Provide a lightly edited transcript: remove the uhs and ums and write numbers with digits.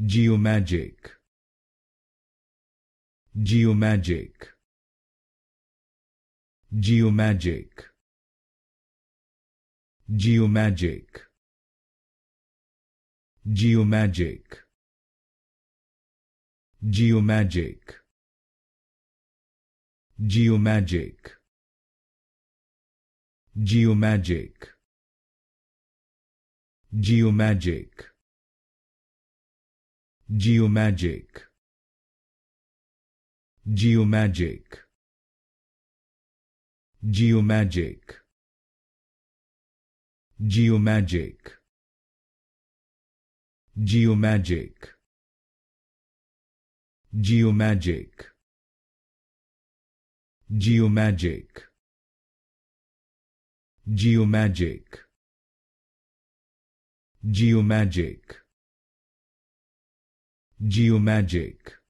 Geomagic, Geomagic, Geomagic, Geomagic, Geomagic, Geomagic, Geomagic, Geomagic, Geomagic, Geomagic, Geomagic, Geomagic, Geomagic, Geomagic, Geomagic, Geomagic, Geomagic, Geomagic, Geomagic,